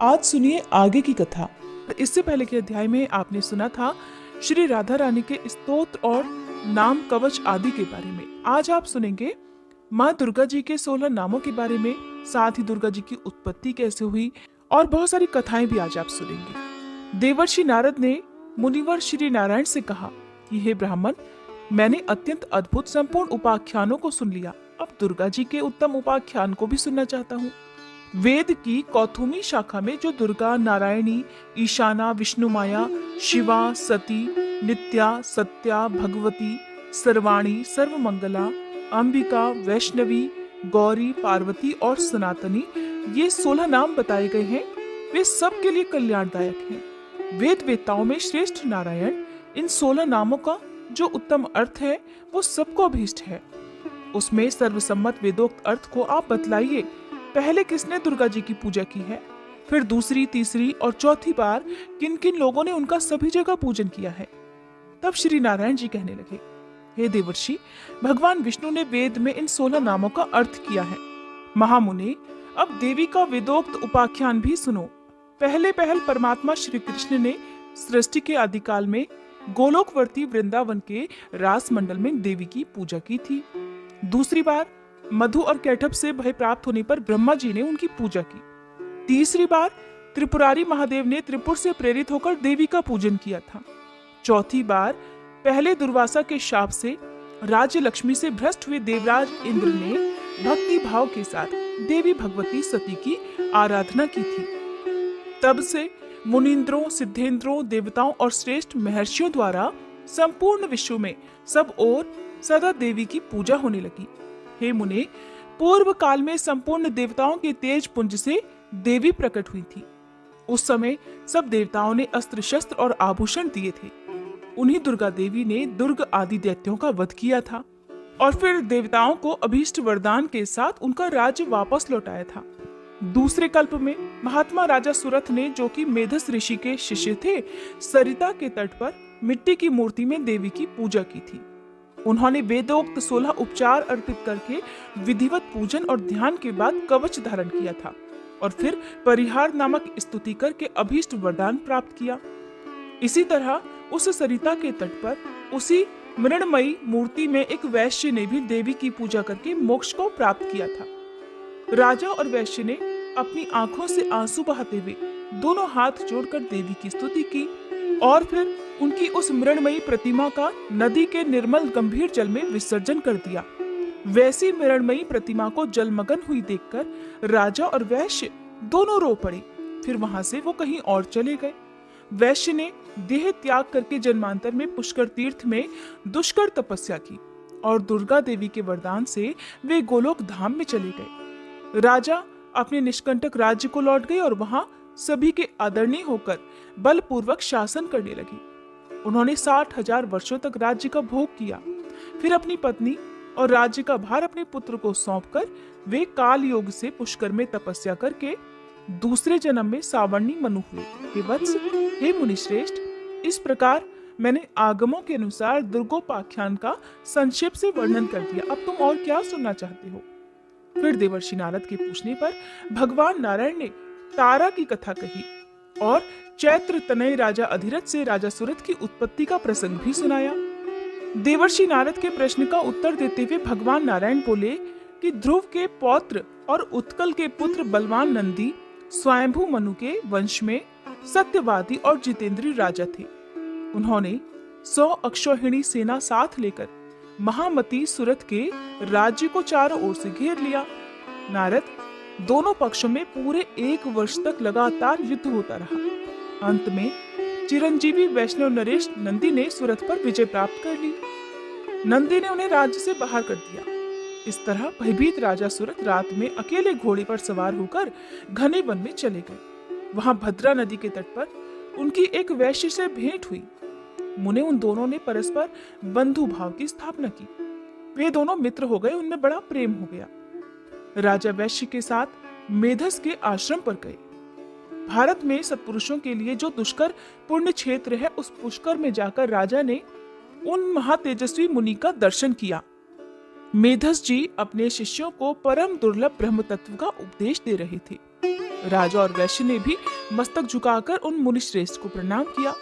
आज सुनिए आगे की कथा। इससे पहले के अध्याय में आपने सुना था श्री राधा रानी के स्तोत्र और नाम कवच आदि के बारे में। आज आप सुनेंगे माँ दुर्गा जी के 16 नामों के बारे में, साथ ही दुर्गा जी की उत्पत्ति कैसे हुई और बहुत सारी कथाएं भी आज आप सुनेंगे। देवर्षि नारद ने मुनिवर श्री नारायण से कहा कि हे ब्राह्मण, मैंने अत्यंत अद्भुत संपूर्ण उपाख्यानों को सुन लिया, अब दुर्गा जी के उत्तम उपाख्यान को भी सुनना चाहता हूँ। वेद की कौथुमी शाखा में जो दुर्गा, नारायणी, ईशाना, विष्णु माया, शिवा, सती, नित्या, सत्या, भगवती, सर्वाणी, सर्वमंगला, अंबिका, वैष्णवी, गौरी, पार्वती और सनातनी, ये 16 नाम बताए गए हैं। वे सब के लिए कल्याणदायक हैं। वेद वेताओं में श्रेष्ठ नारायण इन 16 नामों का जो उत्तम अर्थ है वो सबको अभीष्ट है। उसमें सर्वसम्मत वेदोक्त अर्थ को आप बतलाइए। पहले किसने दुर्गा जी की पूजा की है, फिर दूसरी, तीसरी और चौथी बार किन किन लोगों ने उनका सभी जगह पूजन किया है। तब श्री नारायण जी कहने लगे, हे देवर्षि, भगवान विष्णु ने वेद में इन 16 नामों का अर्थ किया है। महामुने, अब देवी का वेदोक्त उपाख्यान भी सुनो। पहले पहल परमात्मा श्री कृष्ण ने सृष्टि के आदिकाल में गोलोकवर्ती वृंदावन के रास मंडल में देवी की पूजा की थी। दूसरी बार मधु और कैटभ से भय प्राप्त होने पर ब्रह्मा जी ने उनकी पूजा की। तीसरी बार त्रिपुरारी महादेव ने त्रिपुर से प्रेरित होकर देवी का पूजन किया था। चौथी बार पहले दुर्वासा के शाप से राज्य लक्ष्मी से भ्रष्ट हुए देवराज इंद्र ने भक्ति भाव के साथ देवी भगवती सती की आराधना की थी। तब से मुनींद्रों, सिद्धेंद्रों, देवताओं और श्रेष्ठ महर्षियों द्वारा संपूर्ण विश्व में सब ओर सदा देवी की पूजा होने लगी। हे मुने, पूर्व काल में संपूर्ण देवताओं के तेज पुंज से देवी प्रकट हुई थी। उस समय सब देवताओं ने अस्त्र शस्त्र और आभूषण दिए थे। उन्हीं दुर्गा देवी ने दुर्ग आदि दैत्यों का वध किया था और फिर देवताओं को अभीष्ट वरदान के साथ उनका राज्य वापस लौटाया था। दूसरे कल्प में महात्मा राजा सुरथ ने, जो कि मेधस ऋषि के शिष्य थे, सरिता के तट पर मिट्टी की मूर्ति में देवी की पूजा की थी। उन्होंने वेदोक्त 16 उपचार अर्पित करके विधिवत पूजन और ध्यान के बाद कवच धारण किया था और फिर परिहार नामक स्तुति करके अभीष्ट वरदान प्राप्त किया। इसी तरह उस सरिता के तट पर उसी मृणमयी मूर्ति में एक वैश्य ने भी देवी की पूजा करके मोक्ष को प्राप्त किया था। राजा और वैश्य ने अपनी आंखों से आंसू बहाते हुए दोनों हाथ जोड़कर देवी की स्तुति की और फिर उनकी उस मृणमयी प्रतिमा का नदी के निर्मल गंभीर जल में विसर्जन कर दिया। वैसी मृणमयी प्रतिमा को जलमग्न हुई देखकर राजा और वैश्य दोनों रो पड़े। फिर वहां से वो कहीं और चले गए। वैश्य ने देह त्याग करके जन्मांतर में पुष्कर तीर्थ में दुष्कर तपस्या की और दुर्गा देवी के वरदान से वे गोलोक धाम में चले गए। राजा अपने निष्कंटक राज्य को लौट गए और वहां सभी के आदरणीय होकर बलपूर्वक शासन करने लगे। उन्होंने 60,000 वर्षों तक राज्य का भोग किया। फिर अपनी पत्नी और राज्य का भार अपने पुत्र को सौंपकर वे काल योग से पुष्कर में तपस्या करके दूसरे जन्म में सावर्णी मनु हुए। हे वत्स, हे मुनिश्रेष्ठ, इस प्रकार मैंने आगमों के अनुसार दुर्गोपाख्यान का संक्षेप से वर्णन कर दिया। अब तुम और क्या सुनना चाहते हो? फिर देवर्षि नारद के पूछने पर भगवान नारायण ने तारा की कथा कही और चैत्र तनय राजा अधिरथ से राजा सुरथ की उत्पत्ति का प्रसंग भी सुनाया। देवर्षि नारद के प्रश्न का उत्तर देते हुए भगवान नारायण बोले कि ध्रुव के पौत्र और उत्कल के पुत्र बलवान नंदी स्वयंभू मनु के वंश में सत्यवादी और जितेंद्रीय राजा थे। उन्होंने 100 अक्षौहिणी सेना साथ लेकर महामती सुरथ के राज्य को चारों ओर से घेर लिया। नारद, दोनों पक्षों में पूरे 1 वर्ष तक लगातार युद्ध होता रहा। अंत में चिरंजीवी वैष्णव नरेश नंदी ने सुरथ पर विजय प्राप्त कर ली। नंदी ने उन्हें राज्य से बाहर कर दिया। इस तरह भयभीत राजा सुरथ रात में अकेले घोड़े पर सवार होकर घने वन में चले गए। वहां भद्रा नदी के तट पर उनकी एक वैश्य से भेंट हुई। मुने, उन दोनों ने परस्पर बंधु भाव की स्थापना की। वे दोनों मित्र हो गए, उनमें बड़ा प्रेम हो गया। राजा वैश्य के साथ मेधस के आश्रम पर गए। भारत में सत्पुरुषों के लिए जो दुष्कर पुण्य क्षेत्र है, उस पुष्कर में जाकर राजा ने उन महातेजस्वी मुनि का दर्शन किया। मेधस जी अपने शिष्यों को परम दुर्लभ ब्रह्म तत्व का उपदेश दे रहे थे। राजा और वैश्य ने भी मस्तक झुकाकर उन मुनि श्रेष्ठ को प्रणाम किया।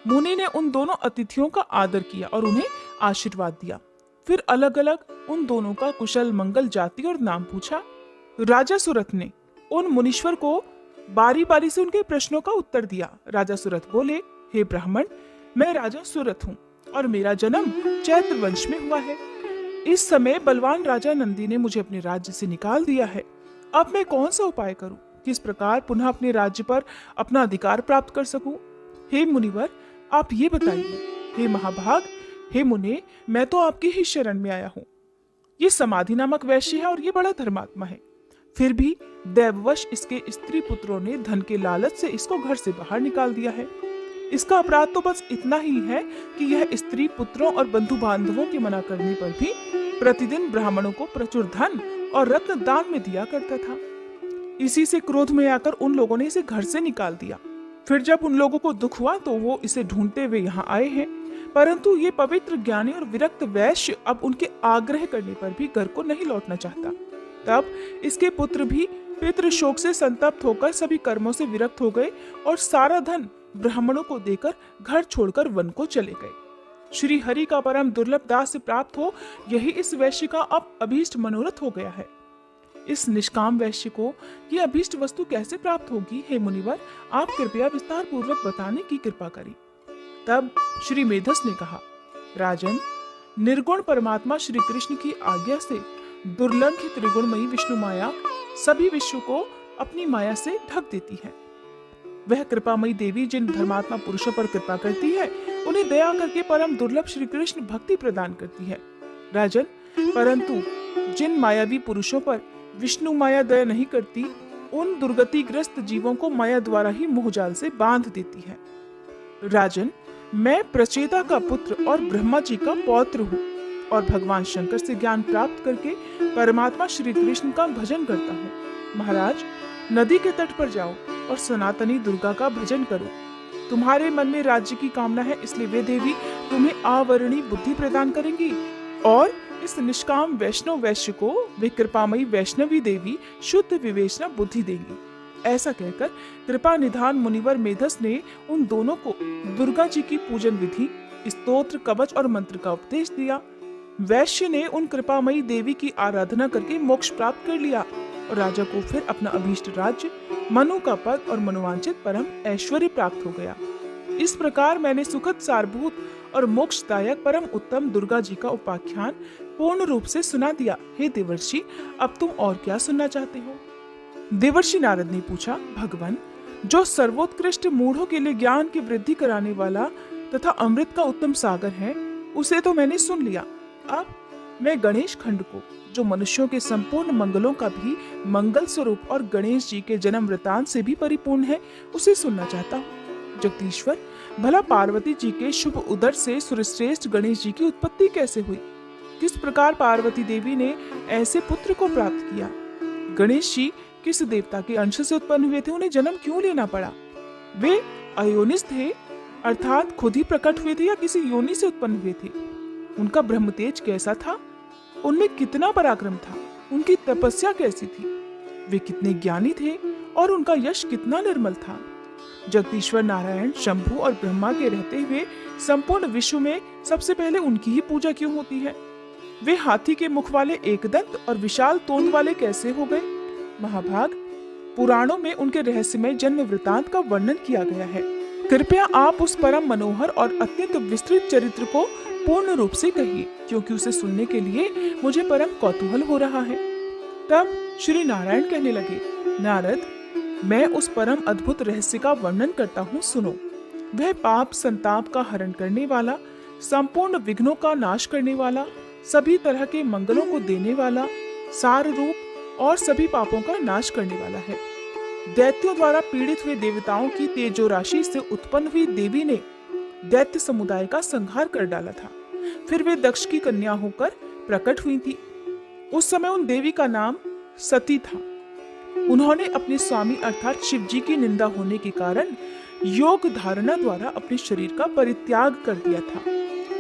मुनि ने उन दोनों अतिथियों का आदर किया और उन्हें आशीर्वाद दिया। फिर अलग अलग उन दोनों का कुशल मंगल, जाति और नाम पूछा। राजा सुरथ ने उन मुनीश्वर को बारी बारी से उनके प्रश्नों का उत्तर दिया। राजा सुरथ बोले, हे ब्राह्मण, मैं राजा सुरथ हूँ और मेरा जन्म चैत्र वंश में हुआ है। इस समय बलवान राजा नंदी ने मुझे अपने राज्य से निकाल दिया है। अब मैं कौन सा उपाय करूं? किस प्रकार पुनः अपने राज्य पर अपना अधिकार प्राप्त कर सकूं? हे मुनिवर, आप ये बताइए। हे महाभाग, हे मुने, मैं तो आपकी ही शरण में आया हूँ। ये समाधि नामक वैश्य है और ये बड़ा धर्मात्मा है। फिर भी दैववश इसके स्त्री पुत्रों ने धन के लालच से इसको घर से बाहर निकाल दिया है। इसका अपराध तो बस इतना ही है कि यह स्त्री पुत्रों और बंधु बांधवों के मना करने पर भी प्रतिदिन ब्राह्मणों को प्रचुर धन और रत्न दान में दिया करता था। इसी से क्रोध में आकर उन लोगों ने इसे घर से निकाल दिया। फिर जब उन लोगों को दुख हुआ तो वो इसे ढूंढते हुए यहाँ आए हैं, परंतु ये पवित्र, ज्ञानी और विरक्त वैश्य अब उनके आग्रह करने पर भी घर को नहीं लौटना चाहता। तब इसके पुत्र भी पितृ शोक से संतप्त होकर सभी कर्मों से विरक्त हो गए और सारा धन ब्राह्मणों को देकर घर छोड़कर वन को चले गए। श्री हरि का परम दुर्लभ दास से प्राप्त हो, यही इस वैश्य का अब अभीष्ट मनोरथ हो गया है। इस निष्काम वैश्य को ये अभीष्ट वस्तु कैसे प्राप्त होगी? हे मुनिवर, आप कृपया विस्तार पूर्वक बताने की कृपा करें। तब श्री मेधस ने कहा, राजन, निर्गुण परमात्मा श्री कृष्ण की आज्ञा से दुर्लंघित त्रिगुणमयी विष्णु माया सभी विश्व को अपनी माया से ढक देती है। वह कृपामयी देवी जिन धर्मात्मा पुरुषों पर कृपा करती है, उन्हें दया करके परम दुर्लभ श्री कृष्ण भक्ति प्रदान करती है। राजन, परंतु जिन मायावी पुरुषों पर विष्णु माया दया नहीं करती, उन दुर्गतिग्रस्त जीवों को माया द्वारा ही मोहजाल से बांध देती है। राजन, मैं प्रचेता का पुत्र और ब्रह्मा जी का पौत्र हूँ और भगवान शंकर से ज्ञान प्राप्त करके परमात्मा श्री कृष्ण का भजन करता हूँ। महाराज, नदी के तट पर जाओ और सनातनी दुर्गा का भजन करो। तुम्हारे मन में राज्य की कामना है, इसलिए वे देवी तुम्हें आवरणी बुद्धि प्रदान करेंगी और इस निष्काम वैष्णव वैश्य को वे कृपामयी वैष्णवी देवी शुद्ध विवेचना बुद्धि देंगी। ऐसा कहकर कृपा निधान मुनिवर मेधस ने उन दोनों को दुर्गा जी की पूजन विधि, स्तोत्र, कवच और मंत्र का उपदेश दिया। वैश्य ने उन कृपामयी देवी की आराधना करके मोक्ष प्राप्त कर लिया और राजा को फिर अपना अभीष्ट राज्य, मनु का पद और मनोवांछित परम ऐश्वर्य प्राप्त हो गया। इस प्रकार मैंने सुखद, सारभूत और मोक्षदायक परम उत्तम दुर्गा जी का उपाख्यान पूर्ण रूप से सुना दिया। हे देवर्षि, अब तुम और क्या सुनना चाहते हो? देवर्षि नारद ने पूछा, भगवान, जो सर्वोत्कृष्ट मूढ़ों के लिए ज्ञान की वृद्धि कराने वाला तथा अमृत का उत्तम सागर है, उसे तो मैंने सुन लिया। अब मैं गणेश खंड को, जो मनुष्यों के संपूर्ण मंगलों का भी मंगल स्वरूप और गणेश जी के जन्म वृतांत से भी परिपूर्ण है, उसे सुनना चाहता हूँ। जगदीश्वर, भला पार्वती जी के शुभ उदर से सुरश्रेष्ठ गणेश जी की उत्पत्ति कैसे हुई? किस प्रकार पार्वती देवी ने ऐसे पुत्र को प्राप्त किया? गणेश जी किस देवता के अंश से उत्पन्न हुए थे? उन्हें जन्म क्यों लेना पड़ा? वे अयोनिस थे, अर्थात खुद ही प्रकट हुए थे या किसी योनि से उत्पन्न हुए थे? उनका ब्रह्म तेज कैसा था? उनमें कितना पराक्रम था? उनकी तपस्या कैसी थी? वे कितने ज्ञानी थे और उनका यश कितना निर्मल था? जगदीश्वर नारायण, शंभु और ब्रह्मा के रहते हुए संपूर्ण विश्व में सबसे पहले उनकी ही पूजा क्यों होती है? वे हाथी के मुख वाले एकदंत और विशाल तोंद वाले कैसे हो गए? महाभाग, पुराणों में उनके रहस्यमय जन्म वृतांत का वर्णन किया गया है। कृपया आप उस परम मनोहर और अत्यंत विस्तृत चरित्र को पूर्ण रूप से कहिए, क्योंकि उसे सुनने के लिए मुझे परम कौतूहल हो रहा है। तब श्री नारायण कहने लगे, नारद, मैं उस परम अद्भुत रहस्य का वर्णन करता हूँ, सुनो। वह पाप संताप का हरण करने वाला, संपूर्ण विघ्नों का नाश करने वाला, सभी तरह के मंगलों को देने वाला, सार रूप और सभी पापों का नाश करने वाला है। दैत्यों द्वारा पीड़ित हुए देवताओं की तेजो राशि से उत्पन्न हुई देवी ने दैत्य समुदाय का संहार कर डाला था। फिर वे दक्ष की कन्या होकर प्रकट हुई थी। उस समय उन देवी का नाम सती था। उन्होंने अपने स्वामी अर्थात शिव जी की निंदा होने के कारण योग धारणा द्वारा अपने शरीर का परित्याग कर दिया था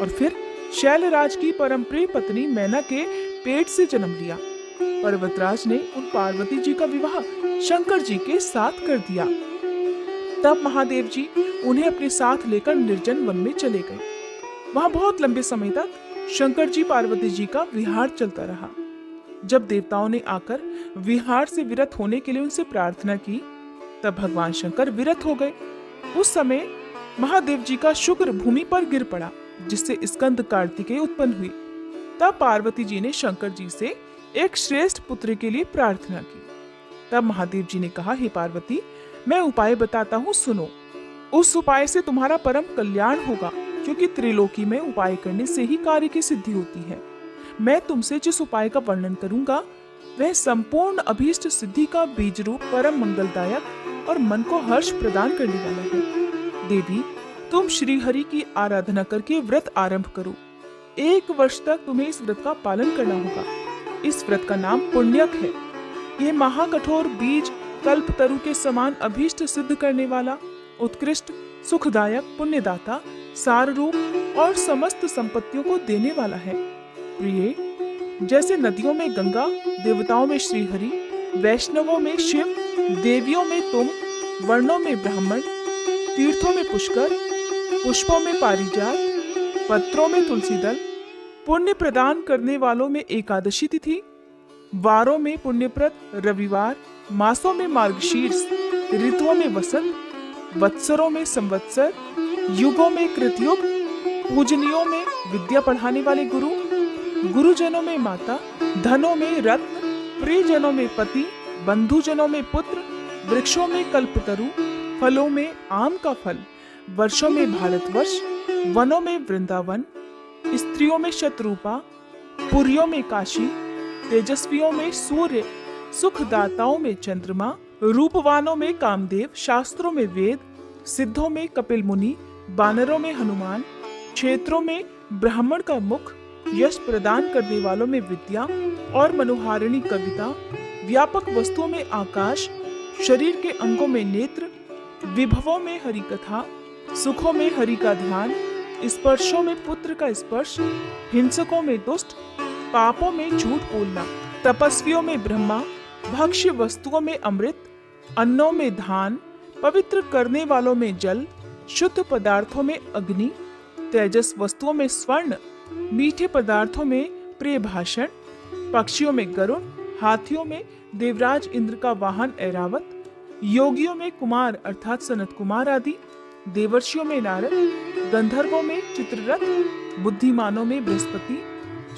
और फिर शैलराज की परम प्रिय पत्नी मैना के पेट से जन्म लिया। पर्वतराज ने उन पार्वती जी का विवाह शंकर जी के साथ कर दिया। तब महादेव जी उन्हें अपने साथ लेकर निर्जन वन में चले गए। वहां बहुत लंबे समय तक शंकर जी पार्वती जी का विहार चलता रहा। जब देवताओं ने आकर विहार से विरत होने के लिए उनसे प्रार्थना की, तब भगवान शंकर विरत हो गए। उस समय महादेव जी का शुक्र भूमि पर गिर पड़ा, जिससे स्कंद कार्तिकेय उत्पन्न हुई। तब पार्वती जी ने शंकर जी से एक श्रेष्ठ पुत्र के लिए प्रार्थना की। तब महादेव जी ने कहा, हे पार्वती, मैं उपाय बताता हूँ, सुनो। उस उपाय से तुम्हारा परम कल्याण होगा, क्योंकि त्रिलोकी में उपाय करने से ही कार्य की सिद्धि होती है। मैं तुमसे जिस उपाय का वर्णन करूंगा वह संपूर्ण अभीष्ट सिद्धि का बीज रूप, परम मंगलदायक और मन को हर्ष प्रदान करने वाला है। देवी, तुम श्री हरि की आराधना करके व्रत आरंभ करो। 1 वर्ष तक तुम्हें इस व्रत का पालन करना होगा। इस व्रत का नाम पुण्यक है। ये महाकठोर बीज कल्प तरु के समान अभीष्ट सिद्ध करने वाला, उत्कृष्ट, सुखदायक, पुण्यदाता, सार रूप और समस्त संपत्तियों को देने वाला है। प्रिय, जैसे नदियों में गंगा, देवताओं में श्रीहरि, वैष्णवों में शिव, देवियों में तुम, वर्णों में ब्राह्मण, तीर्थों में पुष्कर, पुष्पों में पारिजात, पत्रों में तुलसी दल, पुण्य प्रदान करने वालों में एकादशी तिथि, वारों में पुण्यप्रद रविवार, मासों में मार्गशीर्ष, ऋतुओं में वसंत, वत्सरों में संवत्सर, युगों में कृतयुग, पूजनियों में विद्या पढ़ाने वाले गुरु, गुरुजनों में माता, धनों में रत्न, प्रियजनों में पति, बंधुजनों में पुत्र, वृक्षों में कल्पतरु, फलों में आम का फल, वर्षों में भारतवर्ष, वनों में वृंदावन, स्त्रियों में शतरूपा, पुरियों में काशी, तेजस्वियों में सूर्य, सुखदाताओं में चंद्रमा, रूपवानों में कामदेव, शास्त्रों में वेद, सिद्धों में कपिल मुनि, बानरों में हनुमान, क्षेत्रों में ब्राह्मण का मुख, यश प्रदान करने वालों में विद्या और मनोहारिणी कविता, व्यापक वस्तुओं में आकाश, शरीर के अंगों में नेत्र, विभवों में हरि कथा, सुखों में हरि का ध्यान, स्पर्शों में पुत्र का स्पर्श, हिंसकों में दुष्ट, पापों में झूठ बोलना, तपस्वियों में ब्रह्मा, भक्ष्य वस्तुओं में अमृत, अन्नों में धान, पवित्र करने वालों में जल, शुद्ध पदार्थों में अग्नि, तेजस वस्तुओं में स्वर्ण, मीठे पदार्थों में प्रिय भाषण, पक्षियों में गरुड़, हाथियों में देवराज इंद्र का वाहन ऐरावत, योगियों में कुमार अर्थात सनत कुमार आदि, देवर्षियों में नारद, गंधर्वों में चित्ररथ, बुद्धिमानों में बृहस्पति,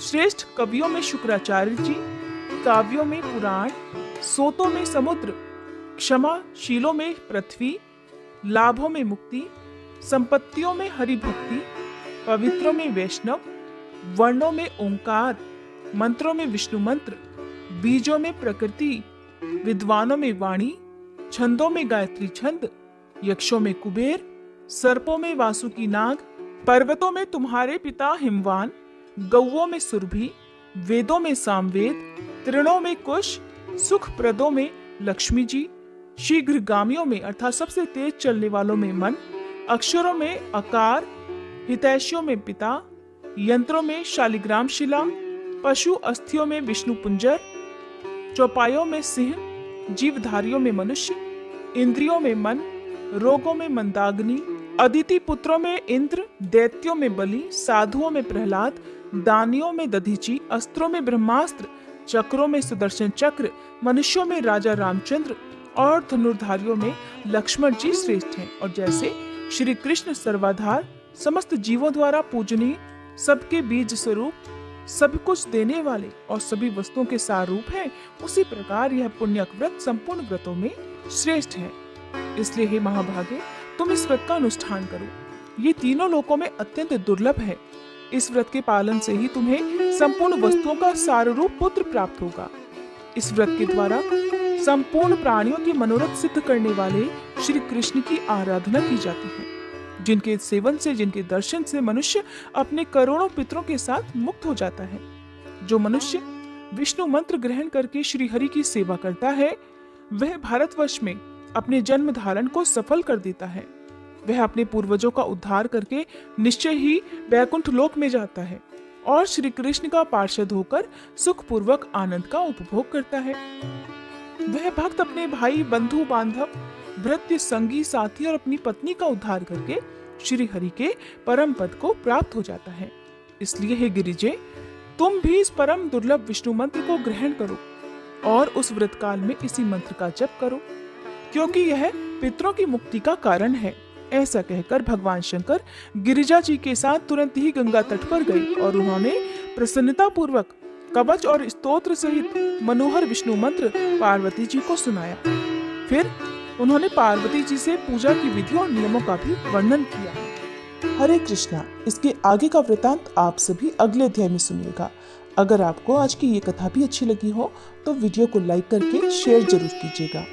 श्रेष्ठ कवियों में शुक्राचार्य जी, काव्यों में पुराण, सोतों में समुद्र, क्षमाशीलों में पृथ्वी, लाभों में मुक्ति, संपत्तियों में हरि भक्ति, पवित्रों में वैष्णव, वर्णों में ओंकार, मंत्रों में विष्णु मंत्र, बीजों में प्रकृति, विद्वानों में वाणी, छंदों में गायत्री छंद, यक्षों में कुबेर, सर्पों में वासुकी नाग, पर्वतों में तुम्हारे पिता हिमवान, गौओं में सुरभि, वेदों में सामवेद, तृणों में कुश, सुख प्रदों में लक्ष्मी जी, शीघ्रगामियों में अर्थात सबसे तेज चलने वालों में मन, अक्षरों में अकार, हितैषियों में पिता, यंत्रों में शालिग्राम शिला, पशु अस्थियों में विष्णु पुंजर, चौपायों में सिंह, जीवधारियों में मनुष्य, इंद्रियों में मन, रोगों में मंदाग्नि, अदिति पुत्रों में इंद्र, दैत्यों में बलि, साधुओं में प्रहलाद, दानियों में दधीची, अस्त्रों में ब्रह्मास्त्र, चक्रों में सुदर्शन चक्र, मनुष्यों में राजा रामचंद्र और धनुर्धारियों में लक्ष्मण जी श्रेष्ठ हैं। और जैसे श्री कृष्ण सर्वाधार, समस्त जीवों द्वारा पूजनीय, सबके बीज स्वरूप, सब कुछ देने वाले और सभी वस्तुओं के सारूप हैं, उसी प्रकार यह पुण्यक व्रत संपूर्ण व्रतों में श्रेष्ठ है। इसलिए हे महाभागे, तुम इस व्रत का अनुष्ठान करो। ये तीनों लोकों में अत्यंत दुर्लभ है। इस व्रत के पालन से ही तुम्हें संपूर्ण वस्तुओं का सारूप पुत्र प्राप्त होगा। इस व्रत के द्वारा संपूर्ण प्राणियों के मनोरथ सिद्ध करने वाले श्री कृष्ण की आराधना की जाती है, जिनके सेवन से, जिनके दर्शन से मनुष्य अपने करोड़ों पितरों के साथ मुक्त हो जाता है। जो मनुष्य विष्णु मंत्र ग्रहण करके श्री हरि की सेवा करता है, वह भारतवर्ष में अपने जन्म धारण को सफल कर देता है। वह अपने पूर्वजों का उद्धार करके निश्चय ही वैकुंठ लोक में जाता है और श्री कृष्ण का पार्षद होकर सुख पूर्वक आनंद का उपभोग करता है। वह भक्त अपने भाई, बंधु बांधव, भृत्य, संगी, साथी और अपनी पत्नी का उद्धार करके श्री हरि के परम पद को प्राप्त हो जाता है। इसलिए हे गिरिजे, तुम भी इस परम दुर्लभ विष्णु मंत्र को ग्रहण करो और उस व्रत काल में इसी मंत्र का जप करो, क्योंकि यह पितरों की मुक्ति का कारण है। ऐसा कहकर भगवान शंकर गिरिजा जी के साथ तुरंत ही गंगा तट पर गए और उन्होंने प्रसन्नता पूर्वक कवच और स्तोत्र सहित मनोहर विष्णु मंत्र पार्वती जी को सुनाया। फिर उन्होंने पार्वती जी से पूजा की विधि और नियमों का भी वर्णन किया। हरे कृष्णा। इसके आगे का वृतांत आप सभी अगले अध्याय में सुनिएगा। अगर आपको आज की ये कथा भी अच्छी लगी हो तो वीडियो को लाइक करके शेयर जरूर कीजिएगा।